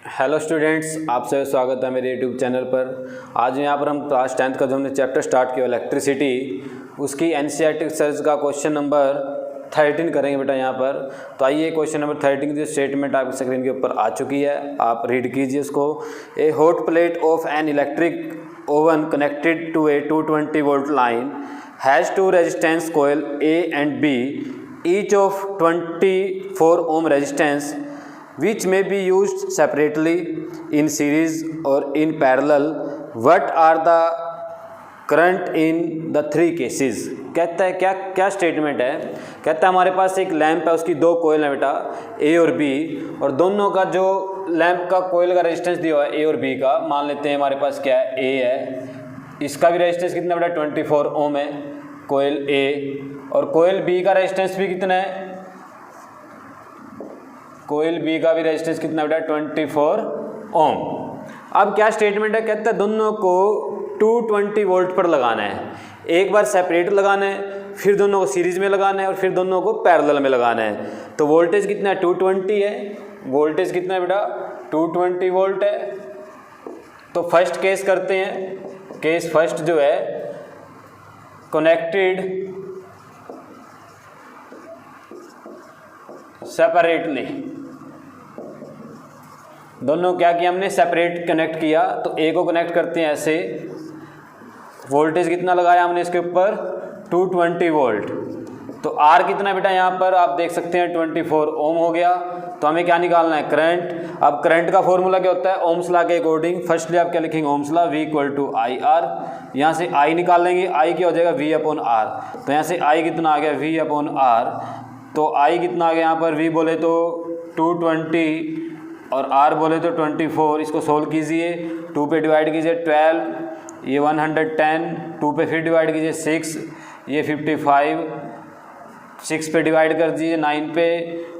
Hello students, आप सभी स्वागत है मेरे यूट्यूब चैनल पर। आज यहाँ पर हम क्लास 10th का जो हमने चैप्टर स्टार्ट किया इलेक्ट्रिसिटी, उसकी एनसीईआरटी सर्च का क्वेश्चन नंबर 13 करेंगे बेटा यहाँ पर। तो आइए क्वेश्चन नंबर 13 की स्टेटमेंट आपकी स्क्रीन के ऊपर आ चुकी है, आप रीड कीजिए इसको। A hot plate of an electric oven connected to a 220 volt line has two resistance coil A and B, each of 24 ohm resistance, which may be used separately, in series or in parallel. What are the current in the three cases? कहता है क्या statement है। कहता है हमारे पास एक lamp है, उसकी दो कोयल है बेटा A और B, और दोनों का जो लैंप का कोयल का रेजिस्टेंस दिया हुआ है A और B का, मान लेते हैं हमारे पास क्या है A है, इसका भी रेजिस्टेंस कितना बेटा 24 ओम है कोयल A, और कोयल B का रेजिस्टेंस भी कितना है, कोयल B का भी रेजिस्टेंस कितना बेटा 24 ओम। अब क्या स्टेटमेंट है, कहता है दोनों को 220 वोल्ट पर लगाना है। एक बार सेपरेट लगाना है, फिर दोनों को सीरीज में लगाना है, और फिर दोनों को पैरेलल में लगाना है। तो वोल्टेज कितना है 220 है, वोल्टेज कितना है बेटा 220 वोल्ट है। तो फर्स्ट केस करते हैं, केस फर्स्ट जो है कनेक्टेड सेपरेटली, दोनों क्या किया हमने सेपरेट कनेक्ट किया। तो ए को कनेक्ट करते हैं ऐसे, वोल्टेज कितना लगाया हमने इसके ऊपर 220 वोल्ट। तो आर कितना बेटा यहाँ पर आप देख सकते हैं 24 ओम हो गया। तो हमें क्या निकालना है करंट। अब करंट का फॉर्मूला क्या होता है ओम्स लॉ के अकॉर्डिंग, फर्स्टली आप क्या लिखेंगे ओम्स लॉ V = IR। यहाँ से I निकाल लेंगे, I क्या हो जाएगा V/R। तो यहाँ से I कितना आ गया V/R। तो I कितना आ गया यहाँ पर, V बोले तो 220 और R बोले तो 24। इसको सोल्व कीजिए, 2 पे डिवाइड कीजिए 12, ये 110, 2 पे फिर डिवाइड कीजिए 6, ये 55, 6 पे डिवाइड कर दीजिए 9 पे,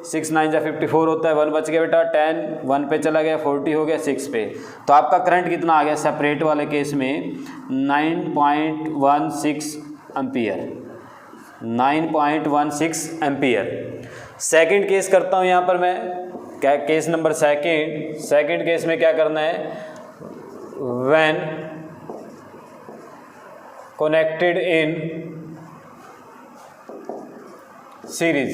6 9 जा 54 होता है, 1 बच गया बेटा 10, 1 पे चला गया 40 हो गया 6 पे। तो आपका करंट कितना आ गया सेपरेट वाले केस में 9.16 एम्पियर, 9.16 एम्पियर। सेकेंड केस करता हूँ यहाँ पर मैं, क्या केस नंबर सेकेंड केस में क्या करना है, व्हेन कनेक्टेड इन सीरीज,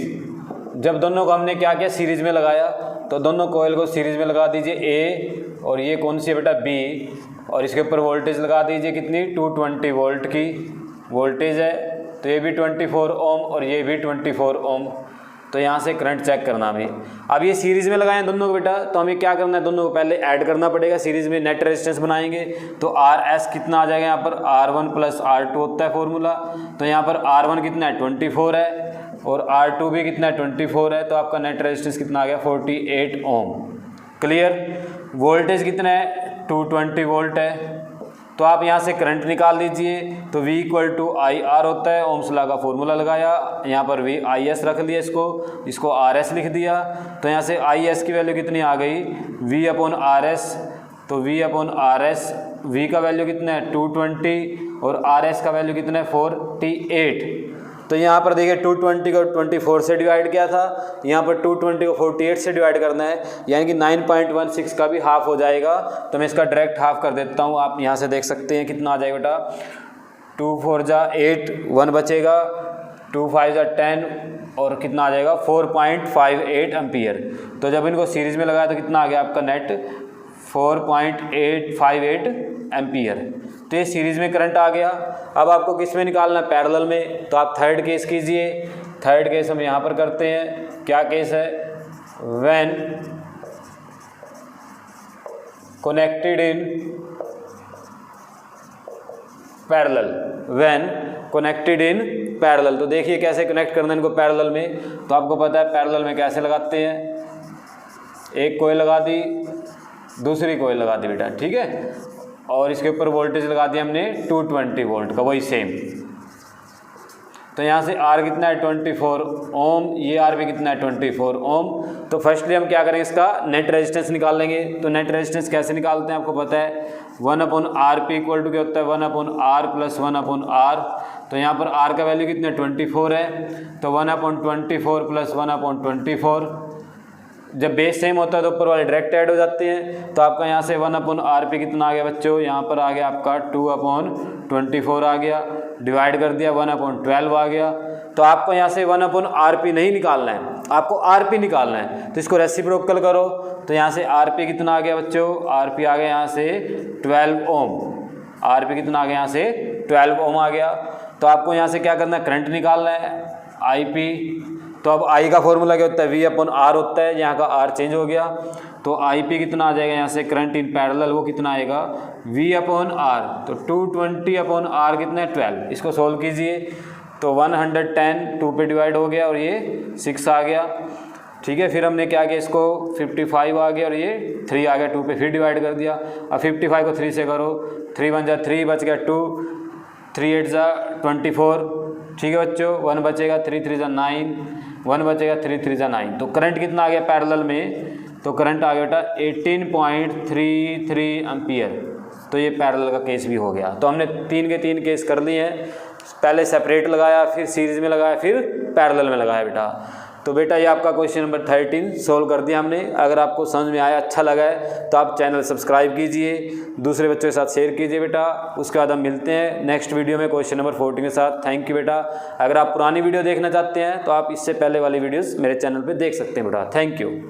जब दोनों को हमने क्या किया सीरीज में लगाया। तो दोनों कोयल को सीरीज में लगा दीजिए A, और ये कौन सी है बेटा B, और इसके ऊपर वोल्टेज लगा दीजिए कितनी 220 वोल्ट की वोल्टेज है। तो ये भी 24 ओम और ये भी 24 ओम। तो यहाँ से करंट चेक करना हमें। अब ये सीरीज़ में लगाए दोनों को बेटा, तो हमें क्या करना है दोनों को पहले ऐड करना पड़ेगा, सीरीज़ में नेट रेजिस्टेंस बनाएंगे। तो RS कितना आ जाएगा यहाँ पर R1 + R2 होता है फॉर्मूला। तो यहाँ पर R1 कितना है 24 है, और R2 भी कितना है 24 है। तो आपका नेट रेजिस्टेंस कितना आ गया 48 ओम। क्लियर। वोल्टेज कितना है 220 वोल्ट है। तो आप यहाँ से करंट निकाल दीजिए। तो V = IR होता है, ओम्स लॉ का फॉर्मूला लगाया, यहाँ पर IS रख लिया, इसको RS लिख दिया। तो यहाँ से IS की वैल्यू कितनी आ गई V/RS। तो V/RS, V का वैल्यू कितना है 220 और RS का वैल्यू कितना है 48। तो यहाँ पर देखिए 220 को 24 से डिवाइड किया था, यहाँ पर 220 को 48 से डिवाइड करना है, यानी कि 9.16 का भी हाफ हो जाएगा। तो मैं इसका डायरेक्ट हाफ कर देता हूँ, आप यहाँ से देख सकते हैं कितना आ जाएगा बेटा 2 4 जा 8, 1 बचेगा, 2 5 जा 10, और कितना आ जाएगा 4.58 एम्पियर। तो जब इनको सीरीज़ में लगाया तो कितना आ गया आपका नेट 4.858 एम्पियर। तो ये सीरीज़ में करंट आ गया। अब आपको किस में निकालना है पैरेलल में। तो आप थर्ड केस कीजिए। थर्ड केस हम यहाँ पर करते हैं। क्या केस है, when connected in parallel, when connected in parallel. तो देखिए कैसे कनेक्ट करना है इनको पैरेलल में। तो आपको पता है पैरेलल में कैसे लगाते हैं, एक कोयल लगा दी, दूसरी कोयल लगा दी बेटा, ठीक है, और इसके ऊपर वोल्टेज लगा दिया हमने 220 वोल्ट का, वही सेम। तो यहाँ से R कितना है 24 ओम, ये R भी कितना है 24 ओम। तो फर्स्टली हम क्या करेंगे, इसका नेट रेजिस्टेंस निकाल लेंगे। तो नेट रेजिस्टेंस कैसे निकालते हैं आपको पता है, 1/RP = क्या होता है 1/R + 1/R। तो यहाँ पर R का वैल्यू कितना 24 है, तो 1/24 + 1/24 जब बेस सेम होता है तो ऊपर वाले डायरेक्ट ऐड हो जाते हैं। तो आपका यहाँ से 1/RP कितना आ गया बच्चों, यहाँ पर आ गया आपका 2/24 आ गया, डिवाइड कर दिया 1/12 आ गया। तो आपको यहाँ से 1/RP नहीं निकालना है, आपको RP निकालना है। तो इसको रेसिप्रोकल करो, तो यहाँ से RP कितना आ गया बच्चों, RP आ गया यहाँ से 12 ओम, RP कितना आ गया यहाँ से 12 ओम आ गया। तो आपको यहाँ से क्या करना है, करंट निकालना है IP। तो अब I का फॉर्मूला क्या होता है, V/R होता है, यहाँ का R चेंज हो गया। तो IP कितना आ जाएगा यहाँ से, करंट इन पैरेलल वो कितना आएगा V/R। तो 220/R कितना है 12। इसको सोल्व कीजिए तो 110 2 पे डिवाइड हो गया और ये 6 आ गया। ठीक है, फिर हमने क्या किया, इसको 55 आ गया और ये 3 आ गया, 2 पे फिर डिवाइड कर दिया। अब 55 को 3 से करो, 3 1 जा 3 बच गया 2, 3 8 जा 24। ठीक है बच्चों, 1 बचेगा, 3 3 जा 9, 1 बचेगा, 3 3 जा 9। तो करंट कितना आ गया पैरेलल में, तो करंट आ गया बेटा 18.33 एम्पियर। तो ये पैरेलल का केस भी हो गया। तो हमने 3 के 3 केस कर लिए हैं, पहले सेपरेट लगाया, फिर सीरीज में लगाया, फिर पैरेलल में लगाया बेटा। तो बेटा ये आपका क्वेश्चन नंबर 13 सोल्व कर दिया हमने। अगर आपको समझ में आया, अच्छा लगा है तो आप चैनल सब्सक्राइब कीजिए, दूसरे बच्चों के साथ शेयर कीजिए बेटा। उसके बाद हम मिलते हैं नेक्स्ट वीडियो में क्वेश्चन नंबर 14 के साथ। थैंक यू बेटा। अगर आप पुरानी वीडियो देखना चाहते हैं तो आप इससे पहले वाली वीडियोज़ मेरे चैनल पर देख सकते हैं बेटा। Thank you.